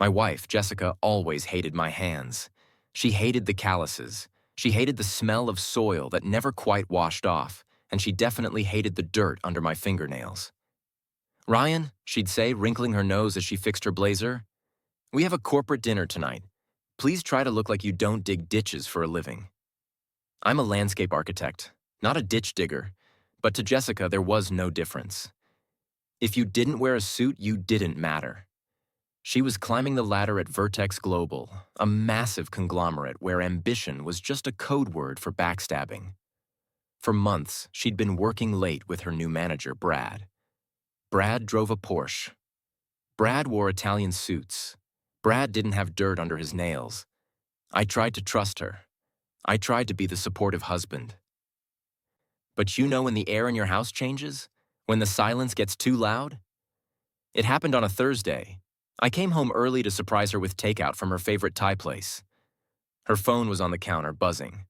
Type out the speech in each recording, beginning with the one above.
My wife, Jessica, always hated my hands. She hated the calluses. She hated the smell of soil that never quite washed off, and she definitely hated the dirt under my fingernails. "Ryan," she'd say, wrinkling her nose as she fixed her blazer, "we have a corporate dinner tonight. Please try to look like you don't dig ditches for a living." I'm a landscape architect, not a ditch digger, but to Jessica there was no difference. If you didn't wear a suit, you didn't matter. She was climbing the ladder at Vertex Global, a massive conglomerate where ambition was just a code word for backstabbing. For months, she'd been working late with her new manager, Brad. Brad drove a Porsche. Brad wore Italian suits. Brad didn't have dirt under his nails. I tried to trust her. I tried to be the supportive husband. But you know when the air in your house changes? When the silence gets too loud? It happened on a Thursday. I came home early to surprise her with takeout from her favorite Thai place. Her phone was on the counter, buzzing.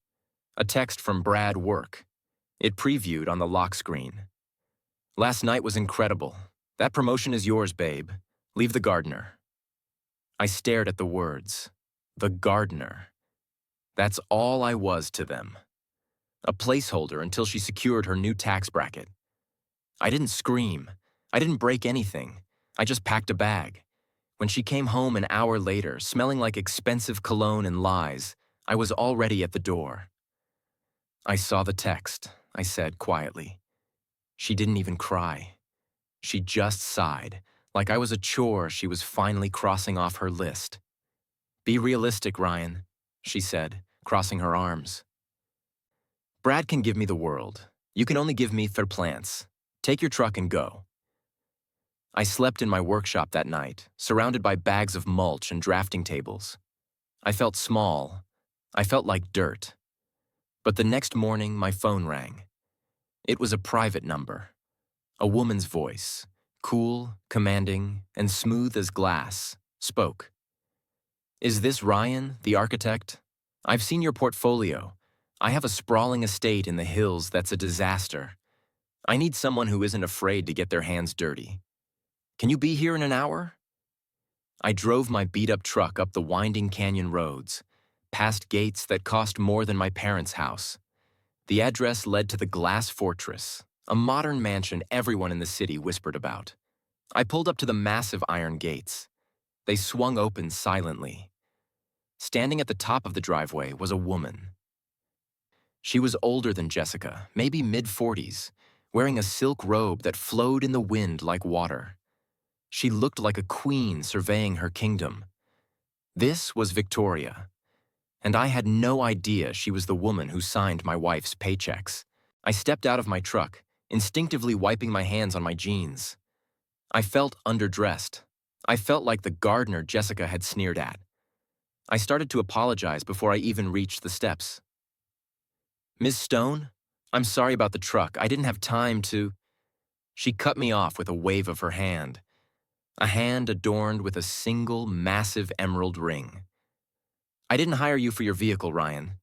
A text from Brad Work. It previewed on the lock screen. "Last night was incredible. That promotion is yours, babe. Leave the gardener." I stared at the words. The gardener. That's all I was to them. A placeholder until she secured her new tax bracket. I didn't scream. I didn't break anything. I just packed a bag. When she came home an hour later, smelling like expensive cologne and lies, I was already at the door. "I saw the text," I said quietly. She didn't even cry. She just sighed, like I was a chore she was finally crossing off her list. "Be realistic, Ryan," she said, crossing her arms. "Brad can give me the world. You can only give me plants. Take your truck and go." I slept in my workshop that night, surrounded by bags of mulch and drafting tables. I felt small. I felt like dirt. But the next morning, my phone rang. It was a private number. A woman's voice, cool, commanding, and smooth as glass, spoke. "Is this Ryan, the architect? I've seen your portfolio. I have a sprawling estate in the hills that's a disaster. I need someone who isn't afraid to get their hands dirty. Can you be here in an hour?" I drove my beat-up truck up the winding canyon roads, past gates that cost more than my parents' house. The address led to the Glass Fortress, a modern mansion everyone in the city whispered about. I pulled up to the massive iron gates. They swung open silently. Standing at the top of the driveway was a woman. She was older than Jessica, maybe mid-40s, wearing a silk robe that flowed in the wind like water. She looked like a queen surveying her kingdom. This was Victoria, and I had no idea she was the woman who signed my wife's paychecks. I stepped out of my truck, instinctively wiping my hands on my jeans. I felt underdressed. I felt like the gardener Jessica had sneered at. I started to apologize before I even reached the steps. "Ms. Stone, I'm sorry about the truck. I didn't have time to—" She cut me off with a wave of her hand. A hand adorned with a single massive emerald ring. "I didn't hire you for your vehicle, Ryan.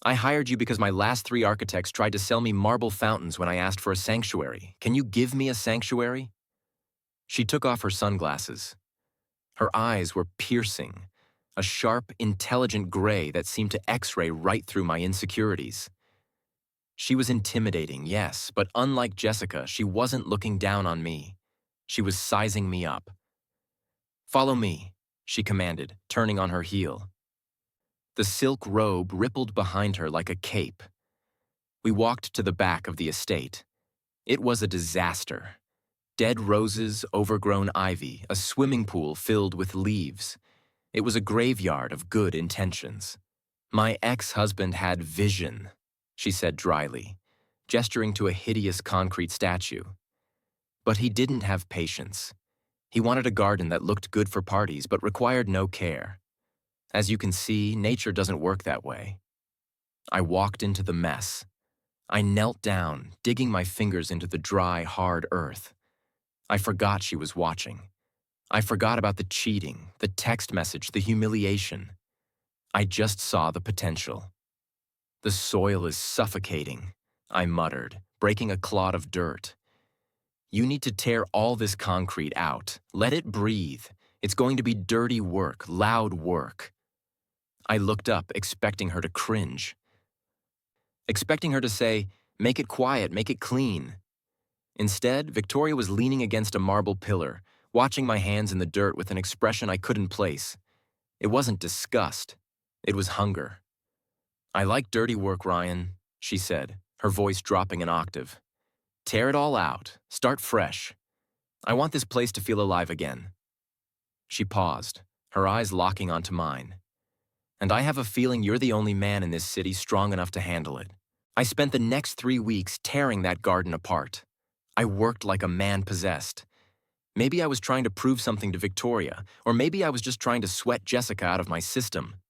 I hired you because my last 3 architects tried to sell me marble fountains when I asked for a sanctuary. Can you give me a sanctuary?" She took off her sunglasses. Her eyes were piercing, a sharp, intelligent gray that seemed to X-ray right through my insecurities. She was intimidating, yes, but unlike Jessica, she wasn't looking down on me. She was sizing me up. "Follow me," she commanded, turning on her heel. The silk robe rippled behind her like a cape. We walked to the back of the estate. It was a disaster. Dead roses, overgrown ivy, a swimming pool filled with leaves. It was a graveyard of good intentions. "My ex-husband had vision," she said dryly, gesturing to a hideous concrete statue. "But he didn't have patience. He wanted a garden that looked good for parties but required no care. As you can see, nature doesn't work that way." I walked into the mess. I knelt down, digging my fingers into the dry, hard earth. I forgot she was watching. I forgot about the cheating, the text message, the humiliation. I just saw the potential. "The soil is suffocating," I muttered, breaking a clod of dirt. "You need to tear all this concrete out. Let it breathe. It's going to be dirty work, loud work. I looked up, expecting her to cringe. Expecting her to say, "Make it quiet, make it clean." Instead, Victoria was leaning against a marble pillar, watching my hands in the dirt with an expression I couldn't place. It wasn't disgust. It was hunger. "I like dirty work, Ryan," she said, her voice dropping an octave. "Tear it all out. Start fresh. I want this place to feel alive again." She paused, her eyes locking onto mine. "And I have a feeling you're the only man in this city strong enough to handle it." I spent the next 3 weeks tearing that garden apart. I worked like a man possessed. Maybe I was trying to prove something to Victoria, or maybe I was just trying to sweat Jessica out of my system.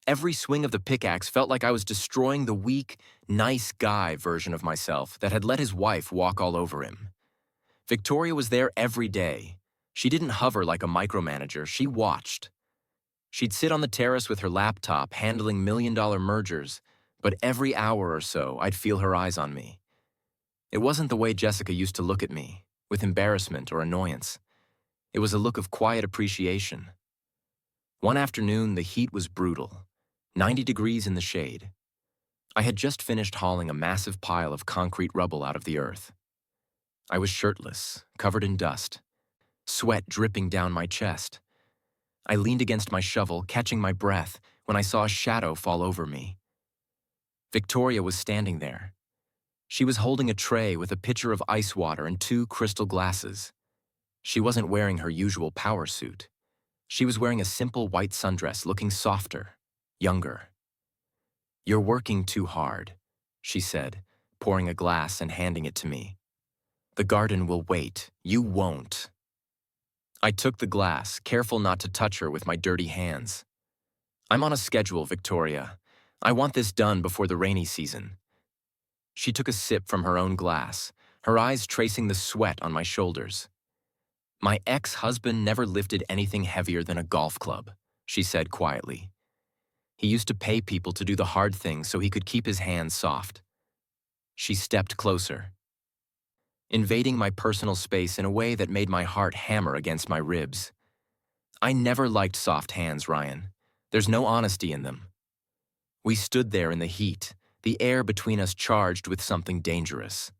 Every swing of the pickaxe felt like I was destroying the weak, nice guy version of myself that had let his wife walk all over him. Victoria was there every day. She didn't hover like a micromanager, she watched. She'd sit on the terrace with her laptop handling million-dollar mergers, but every hour or so I'd feel her eyes on me. It wasn't the way Jessica used to look at me, with embarrassment or annoyance. It was a look of quiet appreciation. One afternoon, the heat was brutal, 90 degrees in the shade. I had just finished hauling a massive pile of concrete rubble out of the earth. I was shirtless, covered in dust, sweat dripping down my chest. I leaned against my shovel, catching my breath, when I saw a shadow fall over me. Victoria was standing there. She was holding a tray with a pitcher of ice water and 2 crystal glasses. She wasn't wearing her usual power suit. She was wearing a simple white sundress, looking softer, younger. "You're working too hard," she said, pouring a glass and handing it to me. "The garden will wait. You won't." I took the glass, careful not to touch her with my dirty hands. "I'm on a schedule, Victoria. I want this done before the rainy season." She took a sip from her own glass, her eyes tracing the sweat on my shoulders. "My ex-husband never lifted anything heavier than a golf club," she said quietly. "He used to pay people to do the hard things so he could keep his hands soft." She stepped closer, invading my personal space in a way that made my heart hammer against my ribs. "I never liked soft hands, Ryan. There's no honesty in them." We stood there in the heat, the air between us charged with something dangerous.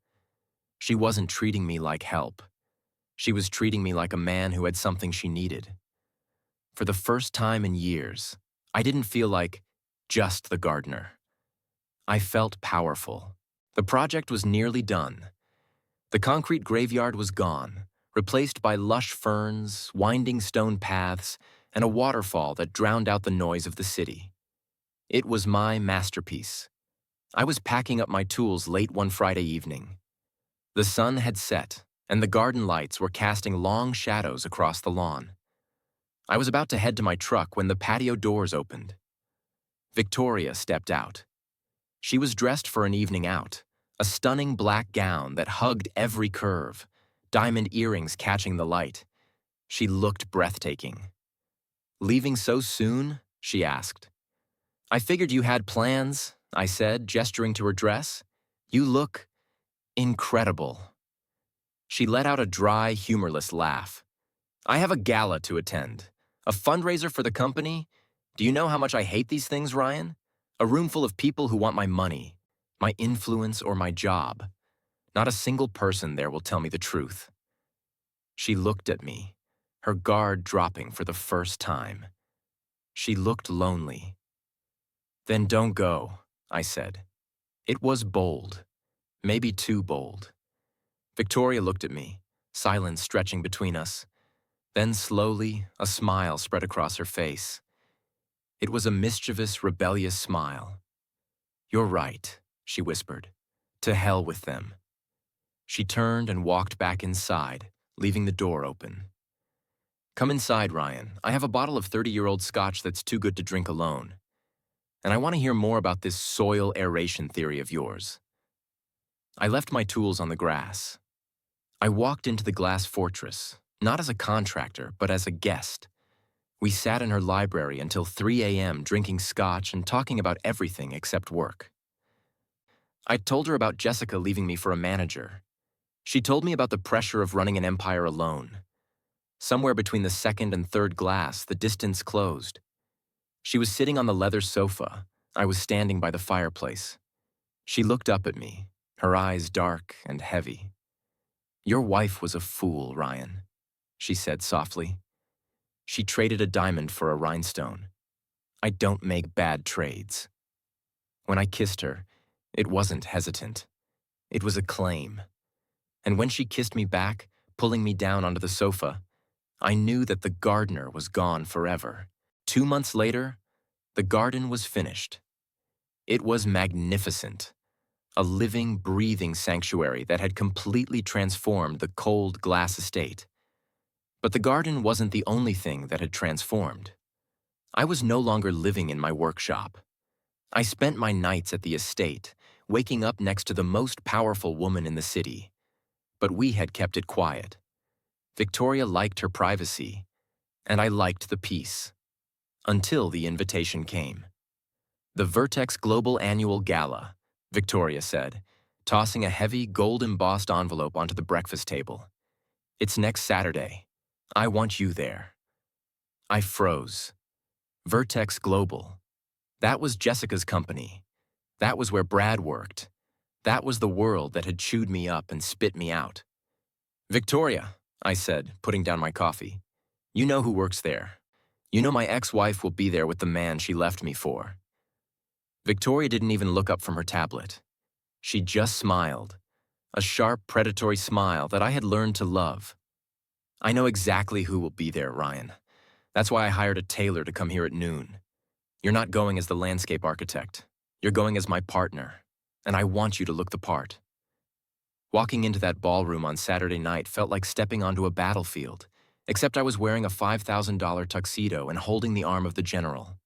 She wasn't treating me like help. She was treating me like a man who had something she needed. For the first time in years, I didn't feel like just the gardener. I felt powerful. The project was nearly done. The concrete graveyard was gone, replaced by lush ferns, winding stone paths, and a waterfall that drowned out the noise of the city. It was my masterpiece. I was packing up my tools late one Friday evening. The sun had set, and the garden lights were casting long shadows across the lawn. I was about to head to my truck when the patio doors opened. Victoria stepped out. She was dressed for an evening out, a stunning black gown that hugged every curve, diamond earrings catching the light. She looked breathtaking. "Leaving so soon?" she asked. "I figured you had plans," I said, gesturing to her dress. "You look incredible." She let out a dry, humorless laugh. "I have a gala to attend. A fundraiser for the company. Do you know how much I hate these things, Ryan? A room full of people who want my money, my influence, or my job. Not a single person there will tell me the truth." She looked at me, her guard dropping for the first time. She looked lonely. "Then don't go," I said. It was bold, maybe too bold. Victoria looked at me, silence stretching between us. Then slowly, a smile spread across her face. It was a mischievous, rebellious smile. "You're right," she whispered. "To hell with them." She turned and walked back inside, leaving the door open. "Come inside, Ryan. I have a bottle of 30-year-old scotch that's too good to drink alone. And I want to hear more about this soil aeration theory of yours." I left my tools on the grass. I walked into the glass fortress, not as a contractor, but as a guest. We sat in her library until 3 a.m. drinking scotch and talking about everything except work. I told her about Jessica leaving me for a manager. She told me about the pressure of running an empire alone. Somewhere between the second and third glass, the distance closed. She was sitting on the leather sofa. I was standing by the fireplace. She looked up at me, her eyes dark and heavy. "Your wife was a fool, Ryan," she said softly. "She traded a diamond for a rhinestone. I don't make bad trades." When I kissed her, it wasn't hesitant. It was a claim. And when she kissed me back, pulling me down onto the sofa, I knew that the gardener was gone forever. 2 months later, the garden was finished. It was magnificent. A living, breathing sanctuary that had completely transformed the cold glass estate. But the garden wasn't the only thing that had transformed. I was no longer living in my workshop. I spent my nights at the estate, waking up next to the most powerful woman in the city. But we had kept it quiet. Victoria liked her privacy, and I liked the peace. Until the invitation came. "The Vertex Global Annual Gala," Victoria said, tossing a heavy, gold-embossed envelope onto the breakfast table. "It's next Saturday. I want you there." I froze. Vertex Global. That was Jessica's company. That was where Brad worked. That was the world that had chewed me up and spit me out. "Victoria," I said, putting down my coffee, "you know who works there. You know my ex-wife will be there with the man she left me for." Victoria didn't even look up from her tablet. She just smiled, a sharp, predatory smile that I had learned to love. "I know exactly who will be there, Ryan. That's why I hired a tailor to come here at noon. You're not going as the landscape architect. You're going as my partner, and I want you to look the part." Walking into that ballroom on Saturday night felt like stepping onto a battlefield, except I was wearing a $5,000 tuxedo and holding the arm of the general.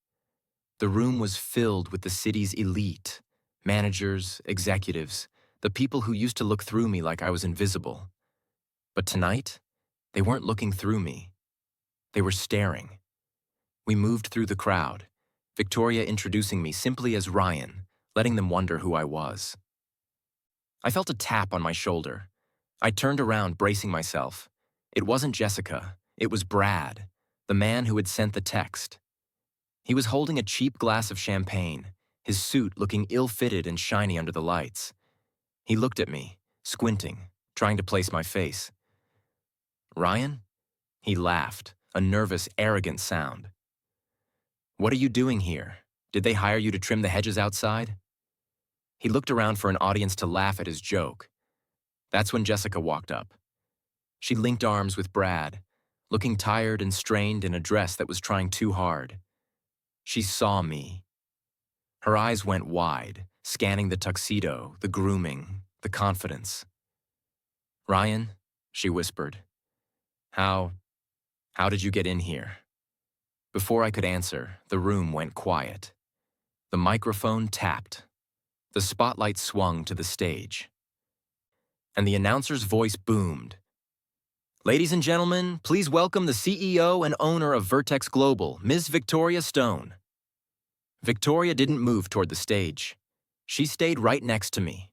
The room was filled with the city's elite, managers, executives, the people who used to look through me like I was invisible. But tonight, they weren't looking through me. They were staring. We moved through the crowd, Victoria introducing me simply as Ryan, letting them wonder who I was. I felt a tap on my shoulder. I turned around, bracing myself. It wasn't Jessica. It was Brad, the man who had sent the text. He was holding a cheap glass of champagne, his suit looking ill-fitted and shiny under the lights. He looked at me, squinting, trying to place my face. "Ryan?" He laughed, a nervous, arrogant sound. "What are you doing here? Did they hire you to trim the hedges outside?" He looked around for an audience to laugh at his joke. That's when Jessica walked up. She linked arms with Brad, looking tired and strained in a dress that was trying too hard. She saw me. Her eyes went wide, scanning the tuxedo, the grooming, the confidence. "Ryan," she whispered, How did you get in here?" Before I could answer, the room went quiet. The microphone tapped. The spotlight swung to the stage. And the announcer's voice boomed. "Ladies and gentlemen, please welcome the CEO and owner of Vertex Global, Ms. Victoria Stone." Victoria didn't move toward the stage. She stayed right next to me.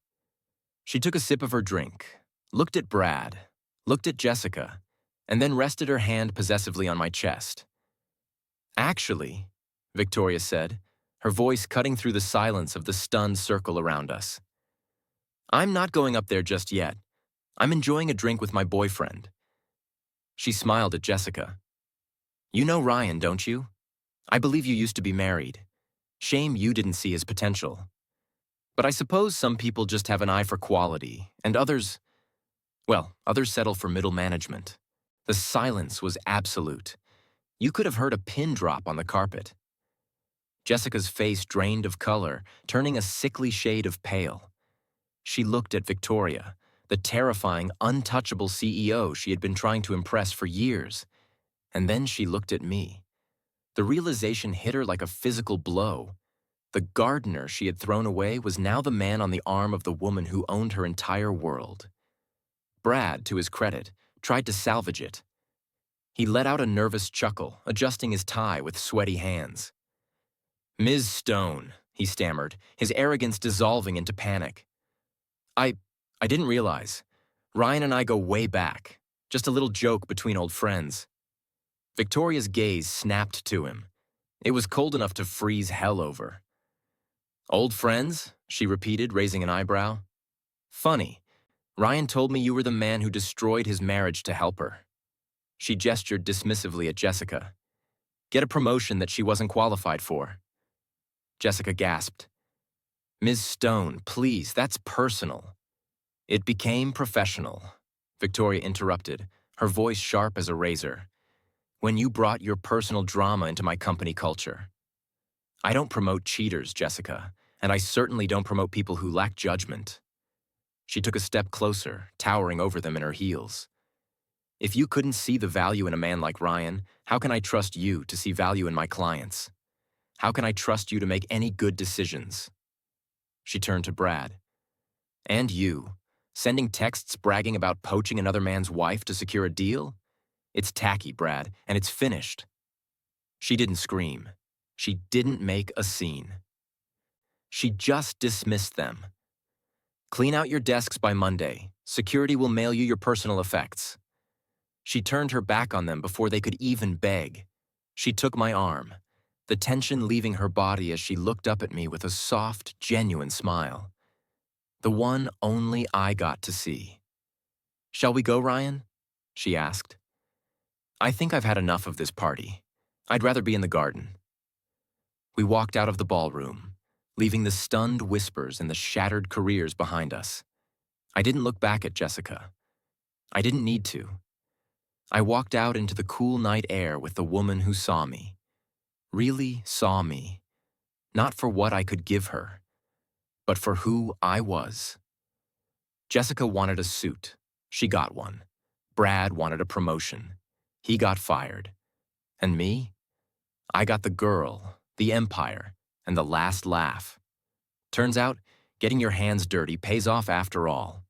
She took a sip of her drink, looked at Brad, looked at Jessica, and then rested her hand possessively on my chest. "Actually," Victoria said, her voice cutting through the silence of the stunned circle around us, "I'm not going up there just yet. I'm enjoying a drink with my boyfriend." She smiled at Jessica. "You know Ryan, don't you? I believe you used to be married. Shame you didn't see his potential. But I suppose some people just have an eye for quality, and others settle for middle management." The silence was absolute. You could have heard a pin drop on the carpet. Jessica's face drained of color, turning a sickly shade of pale. She looked at Victoria, the terrifying, untouchable CEO she had been trying to impress for years. And then she looked at me. The realization hit her like a physical blow. The gardener she had thrown away was now the man on the arm of the woman who owned her entire world. Brad, to his credit, tried to salvage it. He let out a nervous chuckle, adjusting his tie with sweaty hands. "Ms. Stone," he stammered, his arrogance dissolving into panic. I didn't realize. Ryan and I go way back. Just a little joke between old friends." Victoria's gaze snapped to him. It was cold enough to freeze hell over. Old friends? She repeated, raising an eyebrow. Funny. Ryan told me you were the man who destroyed his marriage to help her. She gestured dismissively at Jessica. Get a promotion that she wasn't qualified for. Jessica gasped. Ms. Stone, please, that's personal. It became professional, Victoria interrupted, her voice sharp as a razor. When you brought your personal drama into my company culture. I don't promote cheaters, Jessica, and I certainly don't promote people who lack judgment. She took a step closer, towering over them in her heels. If you couldn't see the value in a man like Ryan, how can I trust you to see value in my clients? How can I trust you to make any good decisions? She turned to Brad. And you, sending texts bragging about poaching another man's wife to secure a deal? It's tacky, Brad, and it's finished. She didn't scream. She didn't make a scene. She just dismissed them. Clean out your desks by Monday. Security will mail you your personal effects. She turned her back on them before they could even beg. She took my arm, the tension leaving her body as she looked up at me with a soft, genuine smile. The one only I got to see. Shall we go, Ryan? She asked. I think I've had enough of this party. I'd rather be in the garden. We walked out of the ballroom, leaving the stunned whispers and the shattered careers behind us. I didn't look back at Jessica. I didn't need to. I walked out into the cool night air with the woman who saw me. Really saw me. Not for what I could give her, but for who I was. Jessica wanted a suit. She got one. Brad wanted a promotion. He got fired. And me? I got the girl, the empire, and the last laugh. Turns out, getting your hands dirty pays off after all.